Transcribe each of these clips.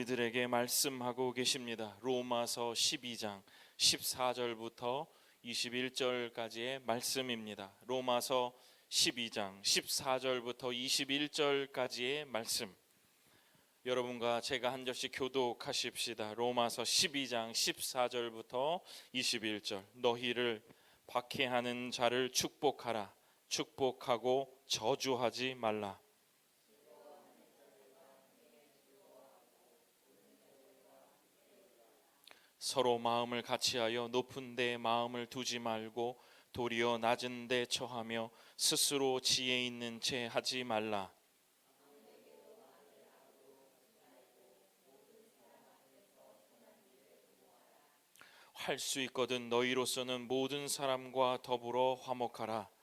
우리들에게 말씀하고 계십니다. 로마서 12장 14절부터 21절까지의 말씀입니다. 로마서 12장 14절부터 21절까지의 말씀, 여러분과 제가 한 절씩 교독하십시다. 로마서 12장 14절부터 21절. 너희를 박해하는 자를 축복하라. 축복하고 저주하지 말라. 서로 마음을 같이하여 높은 데 마음을 두지 말고 도리어 낮은 데 처하며 스스로 지혜 있는 채 하지 말라. 할 수 있거든 너희로서는 모든 사람과 더불어 화목하라.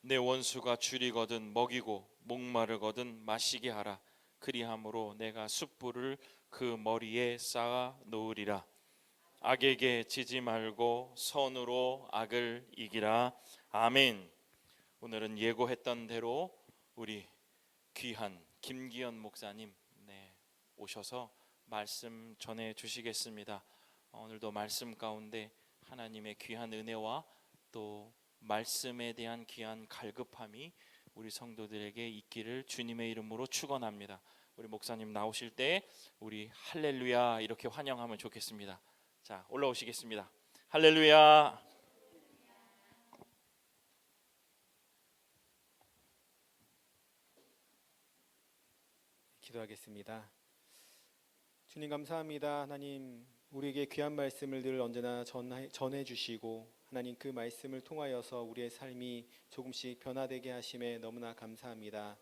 내 원수가 줄이거든 먹이고 목마르거든 마시게 하라. 그리함으로 내가 숯불을 그 머리에 쌓아 놓으리라. 악에게 지지 말고 선으로 악을 이기라. 아멘. 오늘은 예고했던 대로 우리 귀한 김기현 목사님 오셔서 말씀 전해 주시겠습니다. 오늘도 말씀 가운데 하나님의 귀한 은혜와 또 말씀에 대한 귀한 갈급함이 우리 성도들에게 있기를 주님의 이름으로 축원합니다. 우리 목사님 나오실 때 우리 할렐루야 이렇게 환영하면 좋겠습니다. 자, 올라오시겠습니다. 할렐루야. 기도하겠습니다. 주님 감사합니다. 하나님 우리에게 귀한 말씀을 늘 언제나 전해 주시고 하나님 그 말씀을 통하여서 우리의 삶이 조금씩 변화되게 하심에 너무나 감사합니다.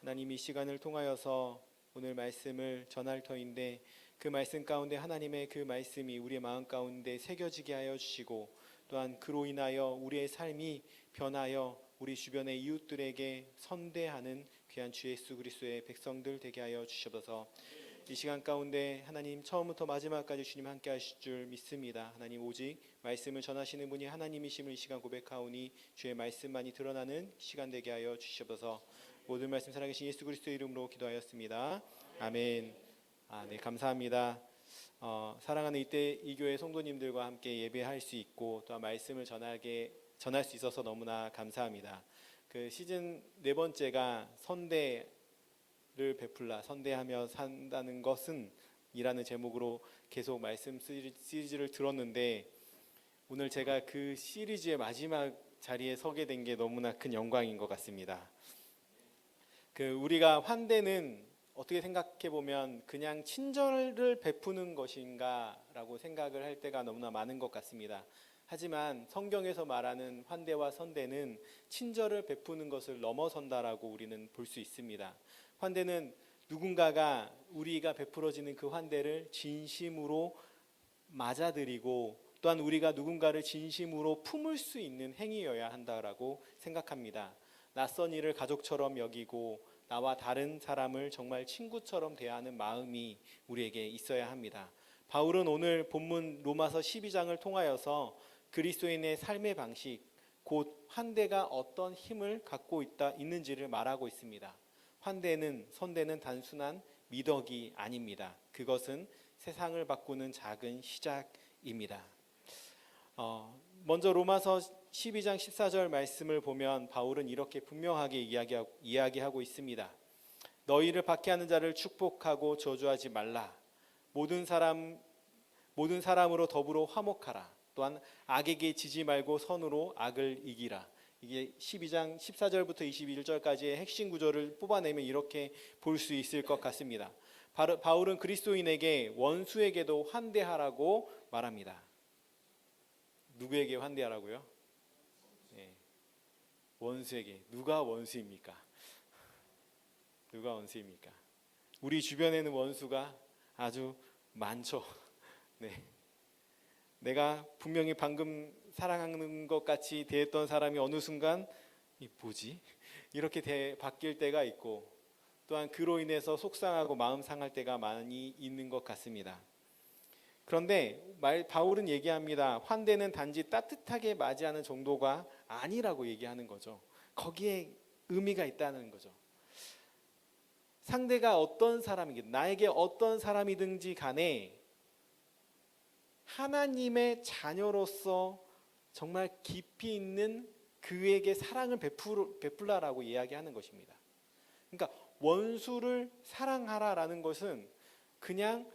하나님 이 시간을 통하여서 오늘 말씀을 전할 터인데 그 말씀 가운데 하나님의 그 말씀이 우리의 마음 가운데 새겨지게 하여 주시고 또한 그로 인하여 우리의 삶이 변하여 우리 주변의 이웃들에게 선대하는 귀한 주 예수 그리스도의 백성들 되게 하여 주시옵소서. 이 시간 가운데 하나님 처음부터 마지막까지 주님 함께 하실 줄 믿습니다. 하나님 오직 말씀을 전하시는 분이 하나님이심을 이 시간 고백하오니 주의 말씀만이 드러나는 시간 되게 하여 주시옵소서. 모든 말씀 살아계신 예수 그리스도의 이름으로 기도하였습니다. 아멘. 네, 감사합니다. 사랑하는 이때 이 교회 성도님들과 함께 예배할 수 있고 또 말씀을 전할 수 있어서 너무나 감사합니다. 그 시즌 네 번째가 선대를 베풀라, 선대하며 산다는 것은 이라는 제목으로 계속 말씀 시리즈를 들었는데 오늘 제가 그 시리즈의 마지막 자리에 서게 된 게 너무나 큰 영광인 것 같습니다. 우리가 환대는 어떻게 생각해 보면 그냥 친절을 베푸는 것인가 라고 생각을 할 때가 너무나 많은 것 같습니다. 하지만 성경에서 말하는 환대와 선대는 친절을 베푸는 것을 넘어선다라고 우리는 볼 수 있습니다. 환대는 누군가가 우리가 베풀어지는 그 환대를 진심으로 맞아들이고 또한 우리가 누군가를 진심으로 품을 수 있는 행위여야 한다라고 생각합니다. 낯선 이를 가족처럼 여기고 나와 다른 사람을 정말 친구처럼 대하는 마음이 우리에게 있어야 합니다. 바울은 오늘 본문 로마서 12장을 통하여서 그리스도인의 삶의 방식, 곧 환대가 어떤 힘을 갖고 있는지를 말하고 있습니다. 환대는, 선대는 단순한 미덕이 아닙니다. 그것은 세상을 바꾸는 작은 시작입니다. 먼저 로마서 12장 14절 말씀을 보면 바울은 이렇게 분명하게 이야기하고 있습니다. 너희를 박해하는 자를 축복하고 저주하지 말라. 모든 사람으로 더불어 화목하라. 또한 악에게 지지 말고 선으로 악을 이기라. 이게 12장 14절부터 21절까지의 핵심 구절을 뽑아내면 이렇게 볼 수 있을 것 같습니다. 바울은 그리스도인에게 원수에게도 환대하라고 말합니다. 누구에게 환대하라고요? 네. 원수에게. 누가 원수입니까? 누가 원수입니까? 우리 주변에는 원수가 아주 많죠. 네. 내가 분명히 방금 사랑하는 것 같이 대했던 사람이 어느 순간 뭐지? 이렇게 바뀔 때가 있고 또한 그로 인해서 속상하고 마음 상할 때가 많이 있는 것 같습니다. 그런데 바울은 얘기합니다. 환대는 단지 따뜻하게 맞이하는 정도가 아니라고 얘기하는 거죠. 거기에 의미가 있다는 거죠. 상대가 어떤 사람이든 나에게 어떤 사람이든지 간에 하나님의 자녀로서 정말 깊이 있는 그에게 사랑을 베풀라라고 이야기하는 것입니다. 그러니까 원수를 사랑하라라는 것은 그냥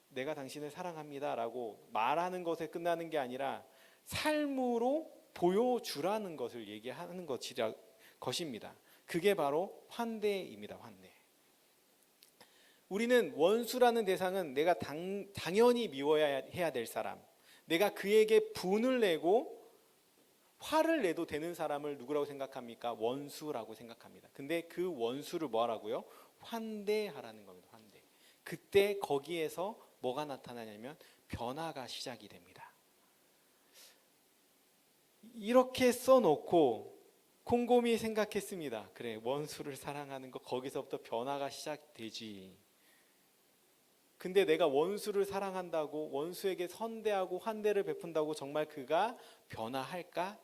내가 당신을 사랑합니다라고 말하는 것에 끝나는 게 아니라 삶으로 보여주라는 것을 얘기하는 것입니다. 그게 바로 환대입니다. 환대. 우리는 원수라는 대상은 내가 당연히 미워야 해야 될 사람, 내가 그에게 분을 내고 화를 내도 되는 사람을 누구라고 생각합니까? 원수라고 생각합니다. 근데 그 원수를 뭐하라고요? 환대하라는 겁니다. 환대. 그때 거기에서 뭐가 나타나냐면 변화가 시작이 됩니다. 이렇게 써놓고 곰곰이 생각했습니다. 그래, 원수를 사랑하는 거 거기서부터 변화가 시작되지. 근데 내가 원수를 사랑한다고 원수에게 선대하고 환대를 베푼다고 정말 그가 변화할까?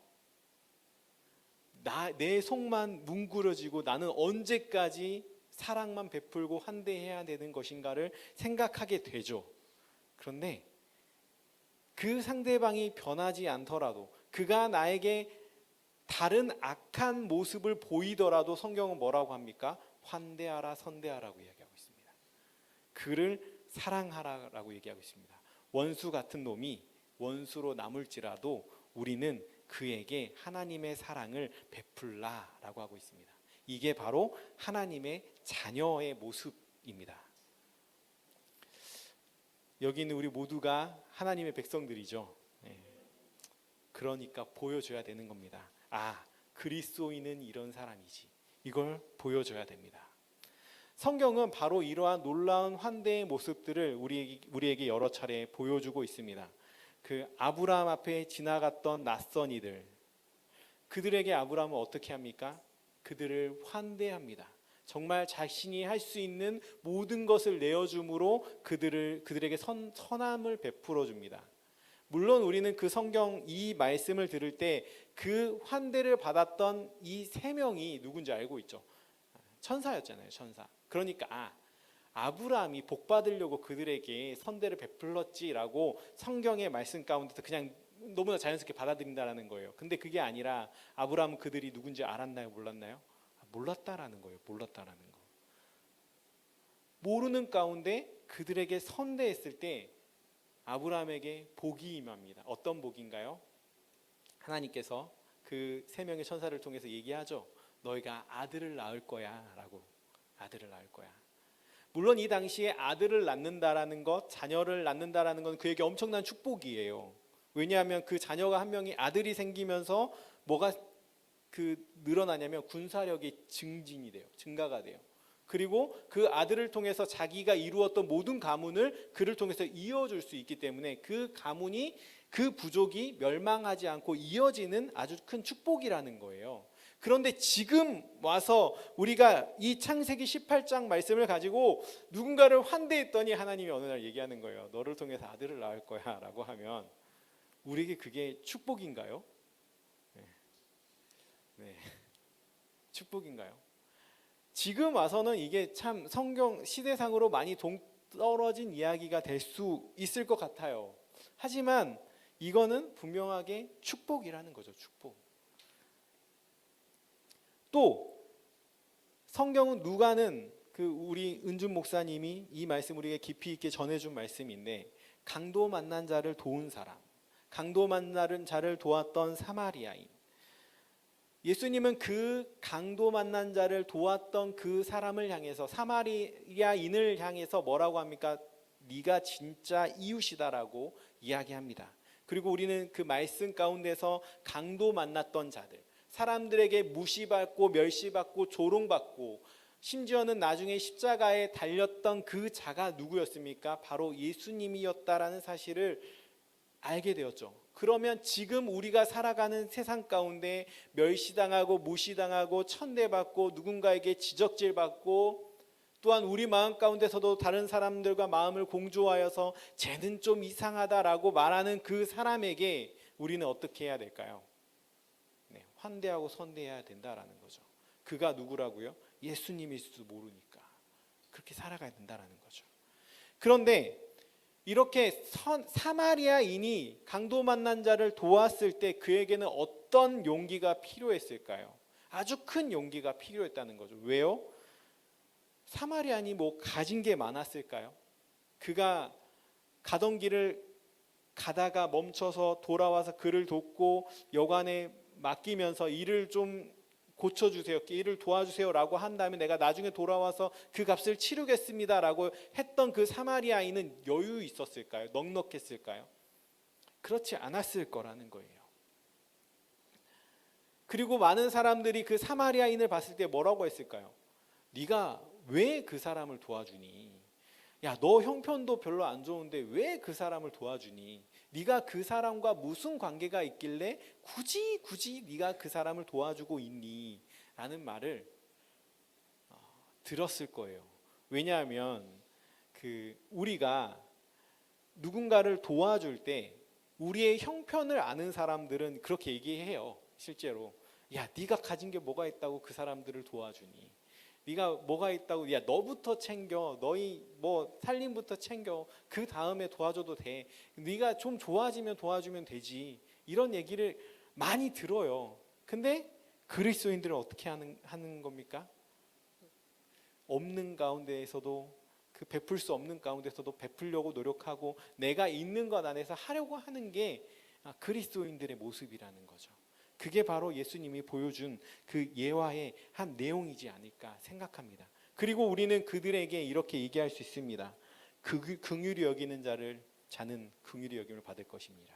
내 속만 뭉그러지고 나는 언제까지 사랑만 베풀고 환대해야 되는 것인가를 생각하게 되죠. 그런데 그 상대방이 변하지 않더라도 그가 나에게 다른 악한 모습을 보이더라도 성경은 뭐라고 합니까? 환대하라, 선대하라고 이야기하고 있습니다. 그를 사랑하라라고 얘기하고 있습니다. 원수 같은 놈이 원수로 남을지라도 우리는 그에게 하나님의 사랑을 베풀라라고 하고 있습니다. 이게 바로 하나님의 자녀의 모습입니다. 여기 있는 우리 모두가 하나님의 백성들이죠. 그러니까 보여줘야 되는 겁니다. 아, 그리스도인은 이런 사람이지. 이걸 보여줘야 됩니다. 성경은 바로 이러한 놀라운 환대의 모습들을 우리에게 여러 차례 보여주고 있습니다. 그 아브라함 앞에 지나갔던 낯선 이들, 그들에게 아브라함은 어떻게 합니까? 그들을 환대합니다. 정말 자신이 할 수 있는 모든 것을 내어줌으로 그들에게 선함을 베풀어 줍니다. 물론 우리는 그 성경 이 말씀을 들을 때 그 환대를 받았던 이 세 명이 누군지 알고 있죠. 천사였잖아요, 천사. 그러니까 아브라함이 복 받으려고 그들에게 선대를 베풀었지라고 성경의 말씀 가운데서 그냥 너무나 자연스럽게 받아들인다라는 거예요. 근데 그게 아니라 아브라함은 그들이 누군지 알았나요, 몰랐나요? 몰랐다라는 거예요. 몰랐다라는 거. 모르는 가운데 그들에게 선대했을 때 아브라함에게 복이 임합니다. 어떤 복인가요? 하나님께서 그 세 명의 천사를 통해서 얘기하죠. 너희가 아들을 낳을 거야라고. 아들을 낳을 거야. 물론 이 당시에 아들을 낳는다라는 것, 자녀를 낳는다라는 건 그에게 엄청난 축복이에요. 왜냐하면 그 자녀가 한 명이 아들이 생기면서 뭐가 늘어나냐면 군사력이 증진이 돼요. 증가가 돼요. 그리고 그 아들을 통해서 자기가 이루었던 모든 가문을 그를 통해서 이어줄 수 있기 때문에 그 가문이 그 부족이 멸망하지 않고 이어지는 아주 큰 축복이라는 거예요. 그런데 지금 와서 우리가 이 창세기 18장 말씀을 가지고 누군가를 환대했더니 하나님이 어느 날 얘기하는 거예요. 너를 통해서 아들을 낳을 거야 라고 하면 우리에게 그게 축복인가요? 네. 축복인가요? 지금 와서는 이게 참 성경 시대상으로 많이 동떨어진 이야기가 될 수 있을 것 같아요. 하지만 이거는 분명하게 축복이라는 거죠. 축복. 또 성경은 누가는 우리 은준 목사님이 이 말씀 우리에게 깊이 있게 전해준 말씀인데 강도 만난 자를 도운 사람, 강도 만난 자를 도왔던 사마리아인, 예수님은 그 강도 만난 자를 도왔던 그 사람을 향해서 사마리아인을 향해서 뭐라고 합니까? 네가 진짜 이웃이다라고 이야기합니다. 그리고 우리는 그 말씀 가운데서 강도 만났던 자들, 사람들에게 무시받고 멸시받고 조롱받고 심지어는 나중에 십자가에 달렸던 그 자가 누구였습니까? 바로 예수님이었다라는 사실을 알게 되었죠. 그러면 지금 우리가 살아가는 세상 가운데 멸시당하고 무시당하고 천대받고 누군가에게 지적질받고 또한 우리 마음 가운데서도 다른 사람들과 마음을 공조하여서 쟤는 좀 이상하다라고 말하는 그 사람에게 우리는 어떻게 해야 될까요? 네, 환대하고 선대해야 된다라는 거죠. 그가 누구라고요? 예수님일지도 모르니까 그렇게 살아가야 된다라는 거죠. 그런데 이렇게 사마리아인이 강도 만난 자를 도왔을 때 그에게는 어떤 용기가 필요했을까요? 아주 큰 용기가 필요했다는 거죠. 왜요? 사마리아인이 뭐 가진 게 많았을까요? 그가 가던 길을 가다가 멈춰서 돌아와서 그를 돕고 여관에 맡기면서 일을 좀 고쳐주세요, 일을 도와주세요 라고 한다면 내가 나중에 돌아와서 그 값을 치르겠습니다 라고 했던 그 사마리아인은 여유 있었을까요? 넉넉했을까요? 그렇지 않았을 거라는 거예요. 그리고 많은 사람들이 그 사마리아인을 봤을 때 뭐라고 했을까요? 네가 왜 그 사람을 도와주니? 야, 너 형편도 별로 안 좋은데 왜 그 사람을 도와주니? 네가 그 사람과 무슨 관계가 있길래 굳이 네가 그 사람을 도와주고 있니? 라는 말을 들었을 거예요. 왜냐하면 우리가 누군가를 도와줄 때 우리의 형편을 아는 사람들은 그렇게 얘기해요. 실제로 야, 네가 가진 게 뭐가 있다고 그 사람들을 도와주니? 네가 뭐가 있다고, 야, 너부터 챙겨, 너희 뭐 살림부터 챙겨, 그 다음에 도와줘도 돼, 네가 좀 좋아지면 도와주면 되지, 이런 얘기를 많이 들어요. 근데 그리스도인들은 어떻게 하는 겁니까? 없는 가운데에서도, 그 베풀 수 없는 가운데서도 베풀려고 노력하고 내가 있는 것 안에서 하려고 하는 게 그리스도인들의 모습이라는 거죠. 그게 바로 예수님이 보여준 그 예화의 한 내용이지 않을까 생각합니다. 그리고 우리는 그들에게 이렇게 얘기할 수 있습니다. 긍휼히 여기는 자는 긍휼히 여김을 받을 것입니다.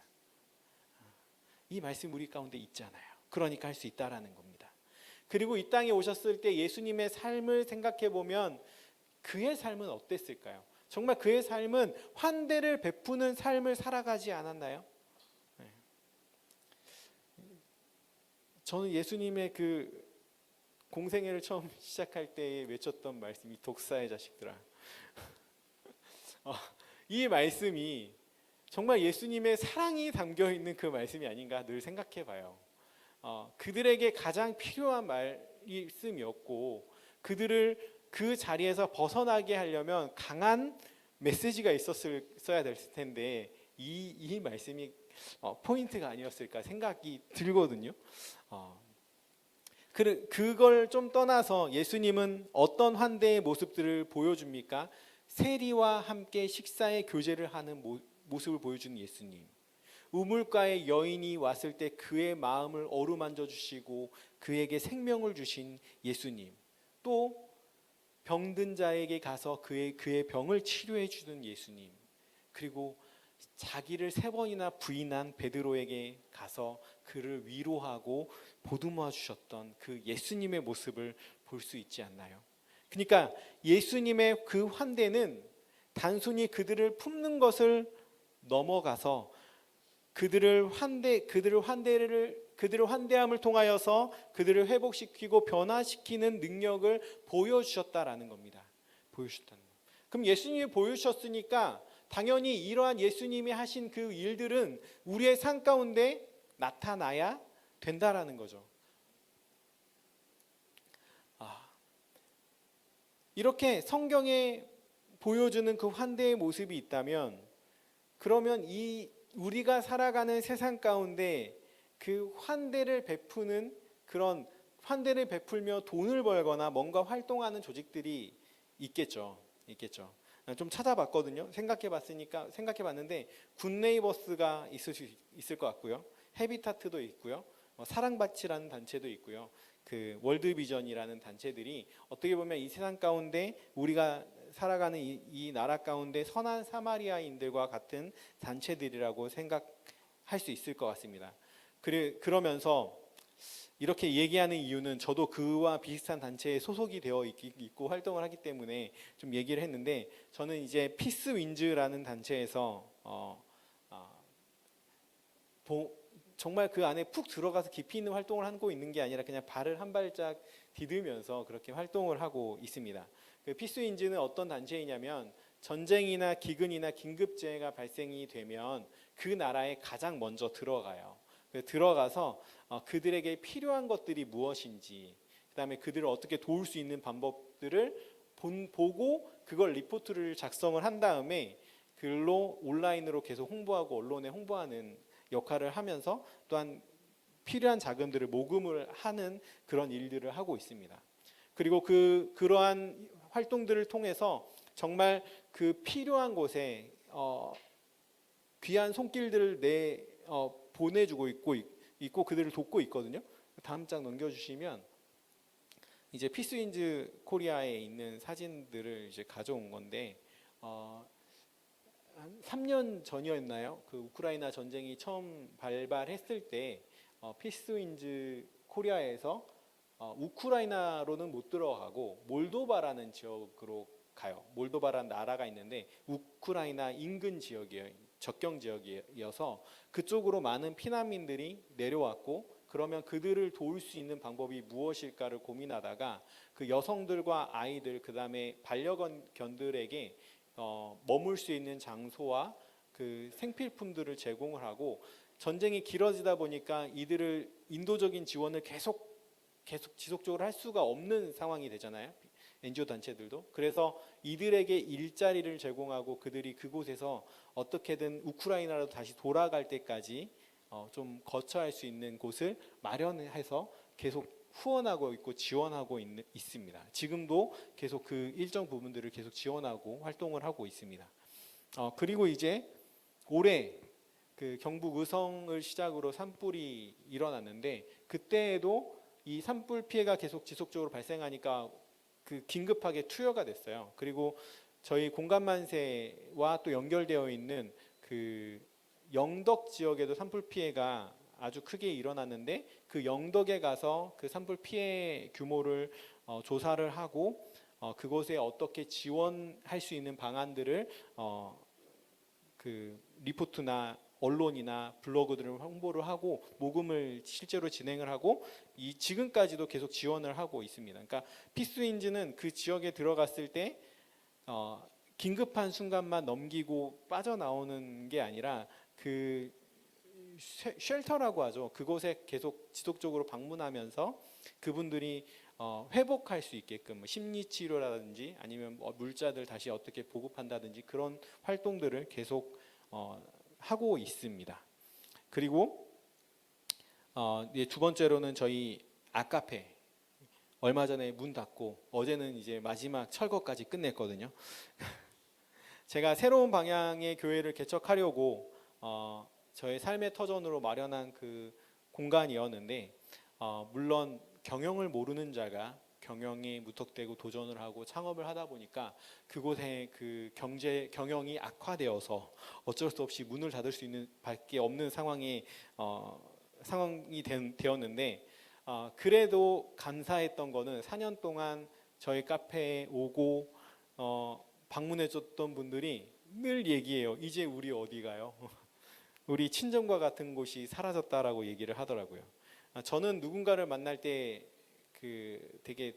이 말씀 우리 가운데 있잖아요. 그러니까 할 수 있다라는 겁니다. 그리고 이 땅에 오셨을 때 예수님의 삶을 생각해 보면 그의 삶은 어땠을까요? 정말 그의 삶은 환대를 베푸는 삶을 살아가지 않았나요? 저는 예수님의 그 공생애를 처음 시작할 때 외쳤던 말씀이 독사의 자식들아. 이 말씀이 정말 예수님의 사랑이 담겨 있는 그 말씀이 아닌가 늘 생각해 봐요. 그들에게 가장 필요한 말씀이었고 그들을 그 자리에서 벗어나게 하려면 강한 메시지가 있어야 될 텐데 이 말씀이 포인트가 아니었을까 생각이 들거든요. 그걸 좀 떠나서 예수님은 어떤 환대의 모습들을 보여줍니까? 세리와 함께 식사의 교제를 하는 모습을 보여주는 예수님. 우물가에 여인이 왔을 때 그의 마음을 어루만져 주시고 그에게 생명을 주신 예수님. 또 병든 자에게 가서 그의 병을 치료해 주는 예수님. 그리고 자기를 3번이나 부인한 베드로에게 가서 그를 위로하고 보듬어 주셨던 그 예수님의 모습을 볼 수 있지 않나요? 그러니까 예수님의 그 환대는 단순히 그들을 품는 것을 넘어가서 그들을 환대함을 통하여서 그들을 회복시키고 변화시키는 능력을 보여주셨다라는 겁니다. 보여주셨다는 거. 그럼 예수님이 보여주셨으니까 당연히 이러한 예수님이 하신 그 일들은 우리의 삶 가운데 나타나야 된다라는 거죠. 이렇게 성경에 보여주는 그 환대의 모습이 있다면 그러면 우리가 살아가는 세상 가운데 그 환대를 베푸는 그런 환대를 베풀며 돈을 벌거나 뭔가 활동하는 조직들이 있겠죠. 좀 찾아봤거든요. 생각해봤는데 굿네이버스가 있을 것 같고요. 헤비타트도 있고요. 사랑밭이라는 단체도 있고요. 그 월드비전이라는 단체들이 어떻게 보면 이 세상 가운데 우리가 살아가는 이 나라 가운데 선한 사마리아인들과 같은 단체들이라고 생각할 수 있을 것 같습니다. 그러면서 이렇게 얘기하는 이유는 저도 그와 비슷한 단체에 소속이 되어 있고 활동을 하기 때문에 좀 얘기를 했는데 저는 이제 피스 윈즈라는 단체에서 정말 그 안에 푹 들어가서 깊이 있는 활동을 하고 있는 게 아니라 그냥 발을 한 발짝 디디면서 그렇게 활동을 하고 있습니다. 그 피스윈즈는 어떤 단체이냐면 전쟁이나 기근이나 긴급재해가 발생이 되면 그 나라에 가장 먼저 들어가요. 들어가서 그들에게 필요한 것들이 무엇인지, 그다음에 그들을 어떻게 도울 수 있는 방법들을 보고 그걸 리포트를 작성을 한 다음에 글로 온라인으로 계속 홍보하고 언론에 홍보하는 역할을 하면서 또한 필요한 자금들을 모금을 하는 그런 일들을 하고 있습니다. 그리고 그러한 활동들을 통해서 정말 그 필요한 곳에 귀한 손길들을 보내주고 있고 그들을 돕고 있거든요. 다음 장 넘겨주시면 이제 피스윈즈 코리아에 있는 사진들을 이제 가져온 건데 한 3년 전이었나요? 그 우크라이나 전쟁이 처음 발발했을 때 피스윈즈 코리아에서 우크라이나로는 못 들어가고 몰도바라는 지역으로 가요. 몰도바라는 나라가 있는데 우크라이나 인근 지역이에요. 접경 지역이어서 그쪽으로 많은 피난민들이 내려왔고 그러면 그들을 도울 수 있는 방법이 무엇일까를 고민하다가 그 여성들과 아이들 그다음에 반려견들에게 머물 수 있는 장소와 그 생필품들을 제공을 하고 전쟁이 길어지다 보니까 이들을 인도적인 지원을 계속 지속적으로 할 수가 없는 상황이 되잖아요. NGO 단체들도. 그래서 이들에게 일자리를 제공하고 그들이 그곳에서 어떻게든 우크라이나로 다시 돌아갈 때까지 좀 거처할 수 있는 곳을 마련해서 계속 후원하고 있고 지원하고 있습니다. 지금도 계속 그 일정 부분들을 계속 지원하고 활동을 하고 있습니다. 그리고 이제 올해 그 경북 의성을 시작으로 산불이 일어났는데 그때에도 이 산불 피해가 계속 지속적으로 발생하니까 그 긴급하게 투여가 됐어요. 그리고 저희 공감만세와 또 연결되어 있는 그 영덕 지역에도 산불 피해가 아주 크게 일어났는데 그 영덕에 가서 그 산불 피해 규모를 조사를 하고 그곳에 어떻게 지원할 수 있는 방안들을 그 리포트나 언론이나 블로그들을 홍보를 하고 모금을 실제로 진행을 하고 지금까지도 계속 지원을 하고 있습니다. 그러니까 피스윈즈는 그 지역에 들어갔을 때 긴급한 순간만 넘기고 빠져나오는 게 아니라 그 쉘터라고 하죠. 그곳에 계속 지속적으로 방문하면서 그분들이 회복할 수 있게끔 심리 치료라든지 아니면 물자들 다시 어떻게 보급한다든지 그런 활동들을 계속 하고 있습니다. 그리고 두 번째로는 저희 아카페 얼마 전에 문 닫고 어제는 이제 마지막 철거까지 끝냈거든요. 제가 새로운 방향의 교회를 개척하려고 저의 삶의 터전으로 마련한 그 공간이었는데 물론 경영을 모르는 자가 경영에 무턱대고 도전을 하고 창업을 하다 보니까 그곳에 그 경영이 악화되어서 어쩔 수 없이 문을 닫을 수 있는 밖에 없는 상황이 되었는데 그래도 감사했던 거는 4년 동안 저희 카페에 오고 방문해줬던 분들이 늘 얘기해요. 이제 우리 어디 가요? 우리 친정과 같은 곳이 사라졌다라고 얘기를 하더라고요. 저는 누군가를 만날 때 되게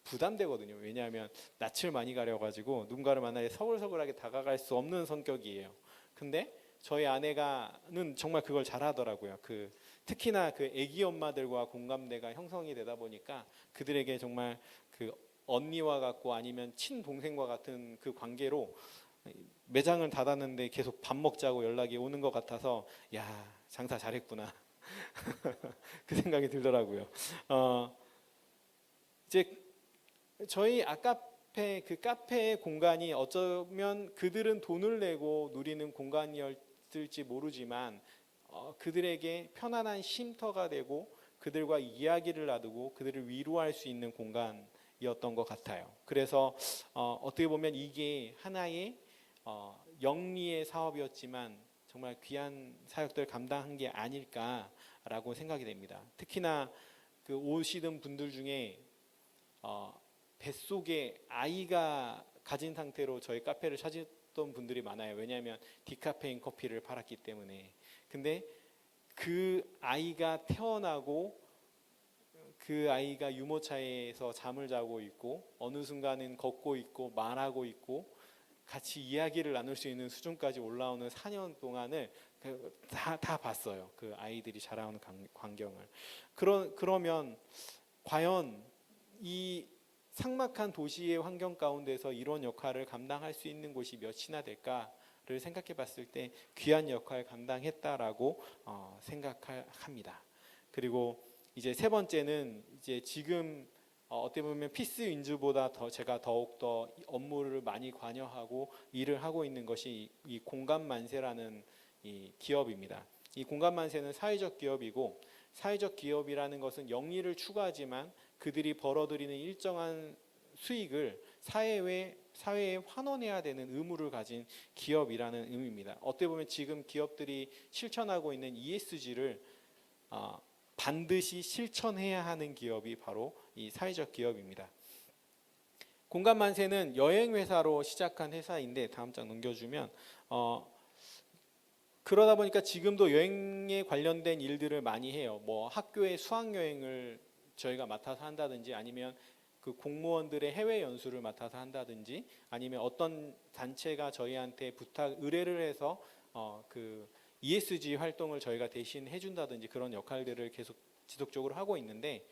부담되거든요. 왜냐하면 낯을 많이 가려가지고 누군가를 만날 때 서글서글하게 다가갈 수 없는 성격이에요. 근데 저희 아내가는 정말 그걸 잘하더라고요. 특히나 그 아기 엄마들과 공감대가 형성이 되다 보니까 그들에게 정말 그 언니와 같고 아니면 친동생과 같은 그 관계로 매장을 닫았는데 계속 밥 먹자고 연락이 오는 것 같아서 야 장사 잘했구나 그 생각이 들더라고요. 이제 저희 아카페 그 카페의 공간이 어쩌면 그들은 돈을 내고 누리는 공간이었을지 모르지만 그들에게 편안한 쉼터가 되고 그들과 이야기를 나누고 그들을 위로할 수 있는 공간이었던 것 같아요. 그래서 어떻게 보면 이게 하나의 영리의 사업이었지만 정말 귀한 사역들을 감당한 게 아닐까라고 생각이 됩니다. 특히나 그 오시던 분들 중에 뱃속에 아이가 가진 상태로 저희 카페를 찾았던 분들이 많아요. 왜냐하면 디카페인 커피를 팔았기 때문에. 근데 그 아이가 태어나고 그 아이가 유모차에서 잠을 자고 있고 어느 순간은 걷고 있고 말하고 있고 같이 이야기를 나눌 수 있는 수준까지 올라오는 4년 동안을 다 봤어요. 그 아이들이 자라오는 광경을. 그러면 과연 이 삭막한 도시의 환경 가운데서 이런 역할을 감당할 수 있는 곳이 몇이나 될까를 생각해 봤을 때 귀한 역할을 감당했다라고 생각합니다. 그리고 이제 세 번째는 이제 지금 어떻게 보면 피스 윈즈보다 제가 더욱 더 업무를 많이 관여하고 일을 하고 있는 것이 이 공감만세라는 이 기업입니다. 이 공감만세는 사회적 기업이고, 사회적 기업이라는 것은 영리를 추구하지만 그들이 벌어들이는 일정한 수익을 사회에 환원해야 되는 의무를 가진 기업이라는 의미입니다. 어떻게 보면 지금 기업들이 실천하고 있는 ESG를 반드시 실천해야 하는 기업이 바로 이 사회적 기업입니다. 공감만세는 여행회사로 시작한 회사인데, 다음 장 넘겨주면 그러다 보니까 지금도 여행에 관련된 일들을 많이 해요. 뭐 학교의 수학여행을 저희가 맡아서 한다든지, 아니면 그 공무원들의 해외 연수를 맡아서 한다든지, 아니면 어떤 단체가 저희한테 의뢰를 해서 그 ESG 활동을 저희가 대신 해준다든지, 그런 역할들을 계속 지속적으로 하고 있는데,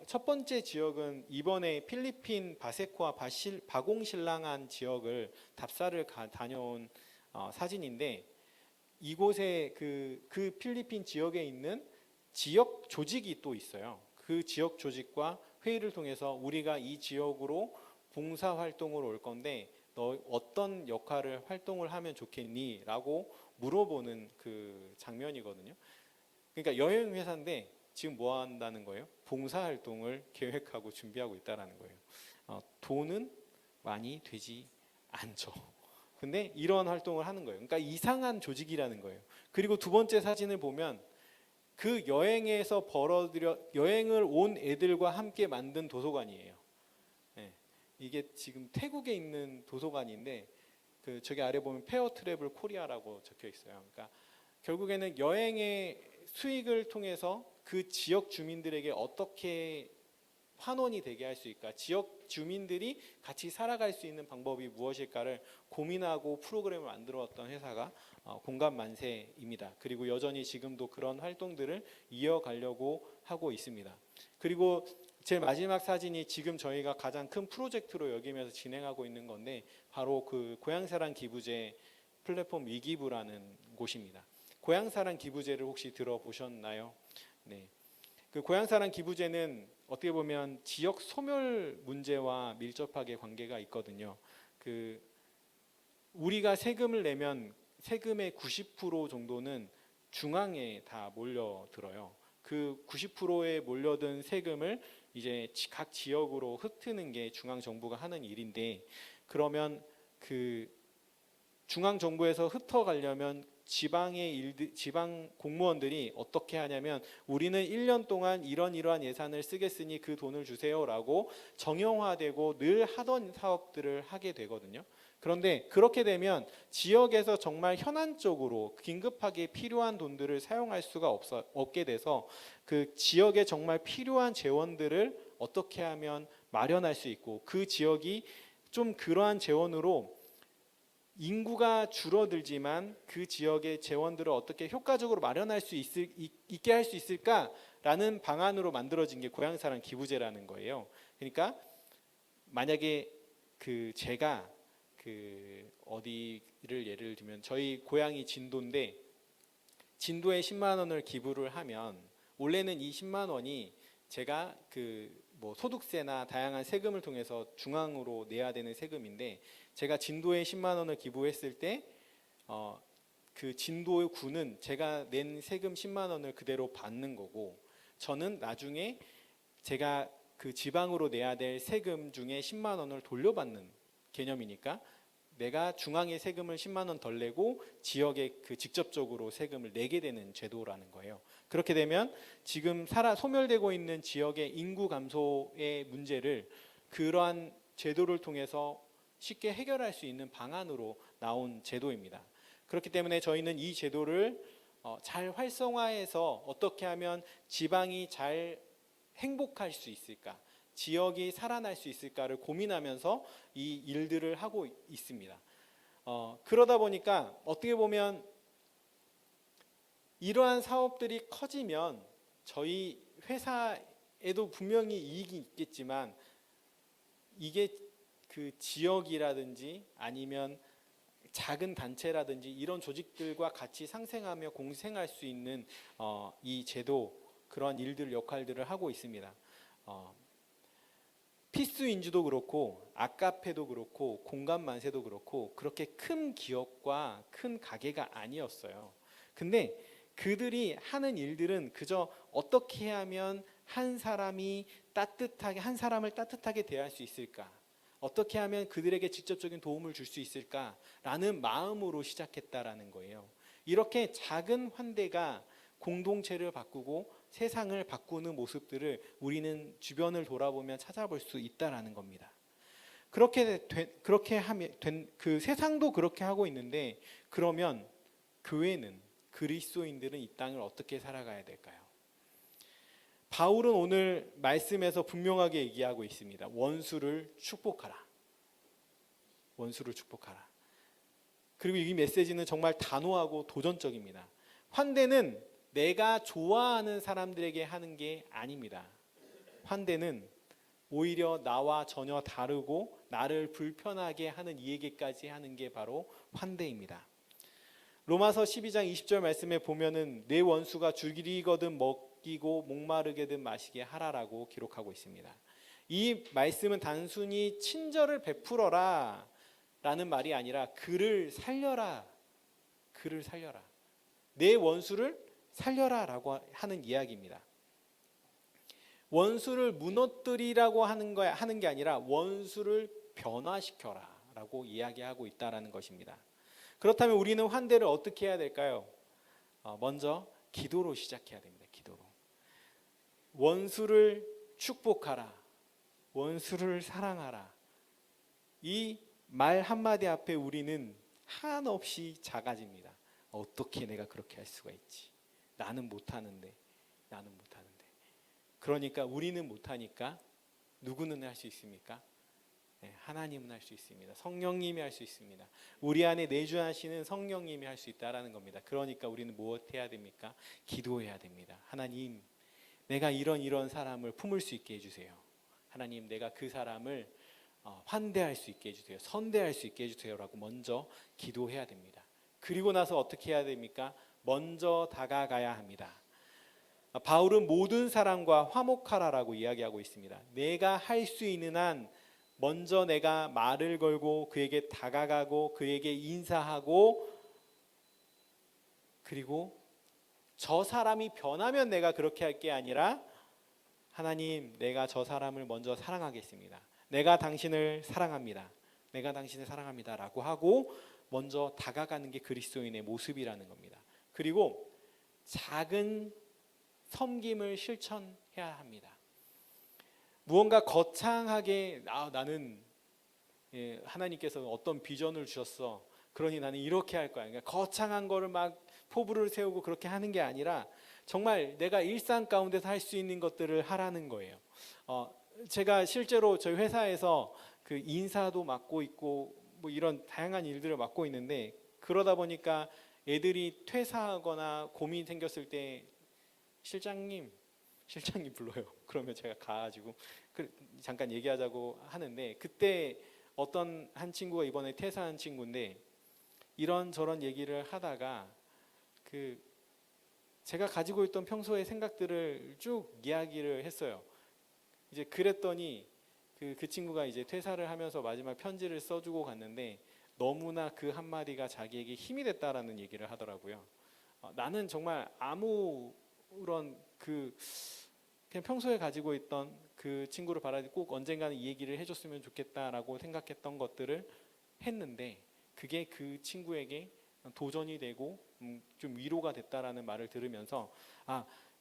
첫 번째 지역은 이번에 필리핀 바세코와 바공실랑한 지역을 답사를 다녀온 사진인데, 이곳에 그 필리핀 지역에 있는 지역 조직이 또 있어요. 그 지역 조직과 회의를 통해서 우리가 이 지역으로 봉사 활동을 올 건데 너 어떤 활동을 하면 좋겠니? 라고 물어보는 그 장면이거든요. 그러니까 여행 회사인데 지금 뭐 한다는 거예요? 봉사 활동을 계획하고 준비하고 있다라는 거예요. 돈은 많이 되지 않죠. 근데 이런 활동을 하는 거예요. 그러니까 이상한 조직이라는 거예요. 그리고 두 번째 사진을 보면 그 여행을 온 애들과 함께 만든 도서관이에요. 네, 이게 지금 태국에 있는 도서관인데, 그 저기 아래 보면 페어 트래블 코리아라고 적혀 있어요. 그러니까 결국에는 여행의 수익을 통해서 그 지역 주민들에게 어떻게 환원이 되게 할 수 있을까, 지역 주민들이 같이 살아갈 수 있는 방법이 무엇일까를 고민하고 프로그램을 만들어왔던 회사가 공감만세입니다. 그리고 여전히 지금도 그런 활동들을 이어가려고 하고 있습니다. 그리고 제 마지막 사진이 지금 저희가 가장 큰 프로젝트로 여기면서 진행하고 있는 건데, 바로 그 고향사랑 기부제 플랫폼 위기부라는 곳입니다. 고향사랑 기부제를 혹시 들어보셨나요? 네. 그 고향사랑 기부제는 어떻게 보면 지역 소멸 문제와 밀접하게 관계가 있거든요. 그 우리가 세금을 내면 세금의 90% 정도는 중앙에 다 몰려들어요. 그 90%에 몰려든 세금을 이제 각 지역으로 흩트는 게 중앙 정부가 하는 일인데, 그러면 그 중앙 정부에서 흩어가려면 지방 공무원들이 어떻게 하냐면, 우리는 1년 동안 이러한 예산을 쓰겠으니 그 돈을 주세요라고 정형화되고 늘 하던 사업들을 하게 되거든요. 그런데 그렇게 되면 지역에서 정말 현안적으로 긴급하게 필요한 돈들을 사용할 수가 없게 돼서 그 지역에 정말 필요한 재원들을 어떻게 하면 마련할 수 있고, 그 지역이 좀 그러한 재원으로 인구가 줄어들지만 그 지역의 재원들을 어떻게 효과적으로 마련할 수 있게 할 수 있을까라는 방안으로 만들어진 게 고향사랑 기부제라는 거예요. 그러니까 만약에 제가 어디를 예를 들면 저희 고향이 진도인데, 진도에 10만 원을 기부를 하면 원래는 이 10만 원이 제가 뭐 소득세나 다양한 세금을 통해서 중앙으로 내야 되는 세금인데, 제가 진도에 10만 원을 기부했을 때 그 진도의 구는 제가 낸 세금 10만 원을 그대로 받는 거고, 저는 나중에 제가 그 지방으로 내야 될 세금 중에 10만 원을 돌려받는 개념이니까 내가 중앙에 세금을 10만 원 덜 내고 지역에 직접적으로 세금을 내게 되는 제도라는 거예요. 그렇게 되면 지금 소멸되고 있는 지역의 인구 감소의 문제를 그러한 제도를 통해서 쉽게 해결할 수 있는 방안으로 나온 제도입니다. 그렇기 때문에 저희는 이 제도를 잘 활성화해서 어떻게 하면 지방이 잘 행복할 수 있을까, 지역이 살아날 수 있을까를 고민하면서 이 일들을 하고 있습니다. 그러다 보니까 어떻게 보면 이러한 사업들이 커지면 저희 회사에도 분명히 이익이 있겠지만 이게 그 지역이라든지 아니면 작은 단체라든지 이런 조직들과 같이 상생하며 공생할 수 있는 이 제도, 그런 일들 역할들을 하고 있습니다. 피스윈즈도 그렇고 아카페도 그렇고 공감만세도 그렇고 그렇게 큰 기업과 큰 가게가 아니었어요. 근데 그들이 하는 일들은 그저 어떻게 하면 한 사람을 따뜻하게 대할 수 있을까? 어떻게 하면 그들에게 직접적인 도움을 줄 수 있을까라는 마음으로 시작했다라는 거예요. 이렇게 작은 환대가 공동체를 바꾸고 세상을 바꾸는 모습들을 우리는 주변을 돌아보면 찾아볼 수 있다라는 겁니다. 그렇게 하면 그 세상도 그렇게 하고 있는데, 그러면 교회는, 그리스도인들은 이 땅을 어떻게 살아가야 될까요? 바울은 오늘 말씀에서 분명하게 얘기하고 있습니다. 원수를 축복하라. 원수를 축복하라. 그리고 이 메시지는 정말 단호하고 도전적입니다. 환대는 내가 좋아하는 사람들에게 하는 게 아닙니다. 환대는 오히려 나와 전혀 다르고 나를 불편하게 하는 이에게까지 하는 게 바로 환대입니다. 로마서 12장 20절 말씀에 보면은 내 원수가 죽이거든 먹이고 목마르게든 마시게 하라라고 기록하고 있습니다. 이 말씀은 단순히 친절을 베풀어라 라는 말이 아니라 그를 살려라. 그를 살려라. 내 원수를 살려라 라고 하는 이야기입니다. 원수를 무너뜨리라고 하는 게 아니라 원수를 변화시켜라 라고 이야기하고 있다는 것입니다. 그렇다면 우리는 환대를 어떻게 해야 될까요? 먼저 기도로 시작해야 됩니다. 기도로. 원수를 축복하라. 원수를 사랑하라. 이 말 한마디 앞에 우리는 한없이 작아집니다. 어떻게 내가 그렇게 할 수가 있지? 나는 못하는데. 그러니까 우리는 못하니까 누구는 할 수 있습니까? 네, 하나님은 할 수 있습니다. 성령님이 할 수 있습니다. 우리 안에 내주하시는 성령님이 할 수 있다라는 겁니다. 그러니까 우리는 무엇 해야 됩니까? 기도해야 됩니다. 하나님, 내가 이런 사람을 품을 수 있게 해주세요. 하나님, 내가 그 사람을 환대할 수 있게 해주세요. 선대할 수 있게 해주세요라고 먼저 기도해야 됩니다. 그리고 나서 어떻게 해야 됩니까? 먼저 다가가야 합니다. 바울은 모든 사람과 화목하라라고 이야기하고 있습니다. 내가 할 수 있는 한 먼저 내가 말을 걸고 그에게 다가가고 그에게 인사하고, 그리고 저 사람이 변하면 내가 그렇게 할 게 아니라 하나님, 내가 저 사람을 먼저 사랑하겠습니다. 내가 당신을 사랑합니다. 내가 당신을 사랑합니다 라고 하고 먼저 다가가는 게 그리스도인의 모습이라는 겁니다. 그리고 작은 섬김을 실천해야 합니다. 무언가 거창하게 나는 하나님께서 어떤 비전을 주셨어. 그러니 나는 이렇게 할 거야. 그러니까 거창한 거를 막 포부를 세우고 그렇게 하는 게 아니라 정말 내가 일상 가운데서 할 수 있는 것들을 하라는 거예요. 제가 실제로 저희 회사에서 그 인사도 맡고 있고 뭐 이런 다양한 일들을 맡고 있는데, 그러다 보니까 애들이 퇴사하거나 고민 생겼을 때 실장님 불러요. 그러면 제가 가가지고 잠깐 얘기하자고 하는데, 그때 어떤 한 친구가 이번에 퇴사한 친구인데 이런저런 얘기를 하다가 제가 가지고 있던 평소의 생각들을 쭉 이야기를 했어요. 이제 그랬더니 그 친구가 이제 퇴사를 하면서 마지막 편지를 써주고 갔는데 너무나 그 한마디가 자기에게 힘이 됐다라는 얘기를 하더라고요. 나는 정말 아무런 그냥 평소에 가지고 있던 그 친구를 바라지 꼭 언젠가는 이 얘기를 해줬으면 좋겠다라고 생각했던 것들을 했는데 그게 그 친구에게 도전이 되고 좀 위로가 됐다라는 말을 들으면서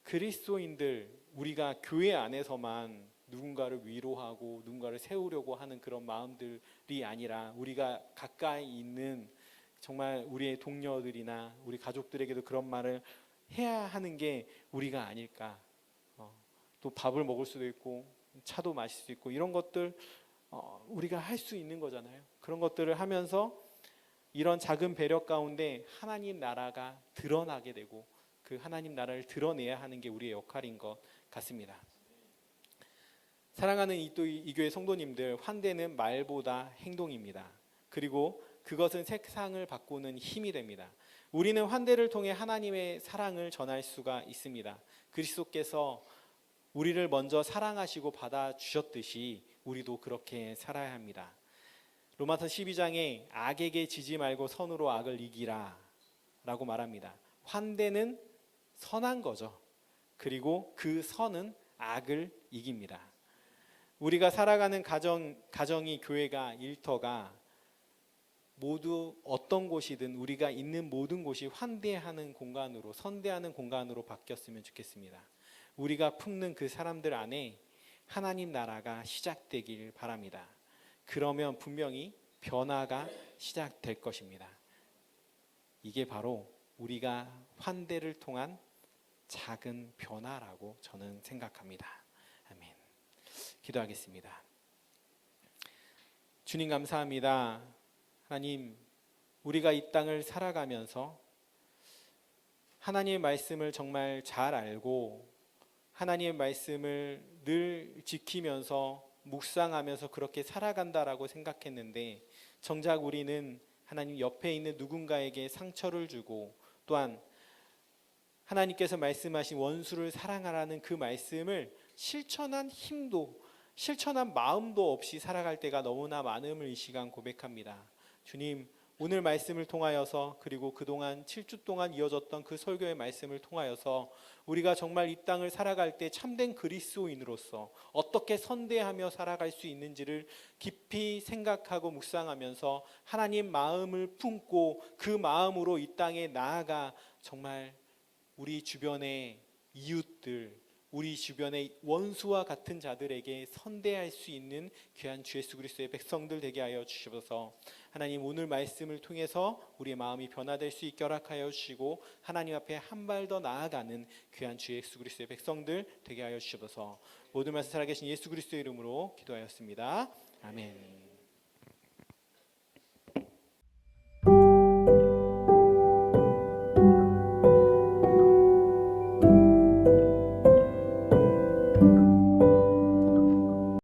그리스도인들, 우리가 교회 안에서만 누군가를 위로하고 누군가를 세우려고 하는 그런 마음들이 아니라 우리가 가까이 있는 정말 우리의 동료들이나 우리 가족들에게도 그런 말을 해야 하는 게 우리가 아닐까. 또 밥을 먹을 수도 있고 차도 마실 수 있고 이런 것들 우리가 할 수 있는 거잖아요. 그런 것들을 하면서 이런 작은 배려 가운데 하나님 나라가 드러나게 되고 그 하나님 나라를 드러내야 하는 게 우리의 역할인 것 같습니다. 사랑하는 이 교회 성도님들, 환대는 말보다 행동입니다. 그리고 그것은 세상을 바꾸는 힘이 됩니다. 우리는 환대를 통해 하나님의 사랑을 전할 수가 있습니다. 그리스도께서 우리를 먼저 사랑하시고 받아주셨듯이 우리도 그렇게 살아야 합니다. 로마서 12장에 악에게 지지 말고 선으로 악을 이기라 라고 말합니다. 환대는 선한 거죠. 그리고 그 선은 악을 이깁니다. 우리가 살아가는 가정이, 교회가, 일터가 모두 어떤 곳이든 우리가 있는 모든 곳이 환대하는 공간으로, 선대하는 공간으로 바뀌었으면 좋겠습니다. 우리가 품는 그 사람들 안에 하나님 나라가 시작되길 바랍니다. 그러면 분명히 변화가 시작될 것입니다. 이게 바로 우리가 환대를 통한 작은 변화라고 저는 생각합니다. 아멘. 기도하겠습니다. 주님 감사합니다. 하나님, 우리가 이 땅을 살아가면서 하나님의 말씀을 정말 잘 알고 하나님의 말씀을 늘 지키면서 묵상하면서 그렇게 살아간다라고 생각했는데 정작 우리는 하나님 옆에 있는 누군가에게 상처를 주고 또한 하나님께서 말씀하신 원수를 사랑하라는 그 말씀을 실천한 힘도 실천한 마음도 없이 살아갈 때가 너무나 많음을 이 시간 고백합니다. 주님, 오늘 말씀을 통하여서 그리고 그동안 7주 동안 이어졌던 그 설교의 말씀을 통하여서 우리가 정말 이 땅을 살아갈 때 참된 그리스도인으로서 어떻게 선대하며 살아갈 수 있는지를 깊이 생각하고 묵상하면서 하나님 마음을 품고 그 마음으로 이 땅에 나아가 정말 우리 주변의 이웃들, 우리 주변의 원수와 같은 자들에게 선대할 수 있는 귀한 주 예수 그리스도의 백성들 되게 하여 주시옵소서. 하나님, 오늘 말씀을 통해서 우리의 마음이 변화될 수 있게 허락하여 주시고 하나님 앞에 한 발 더 나아가는 귀한 주 예수 그리스도의 백성들 되게 하여 주시옵소서. 모든 말씀 살아계신 예수 그리스도의 이름으로 기도하였습니다. 아멘.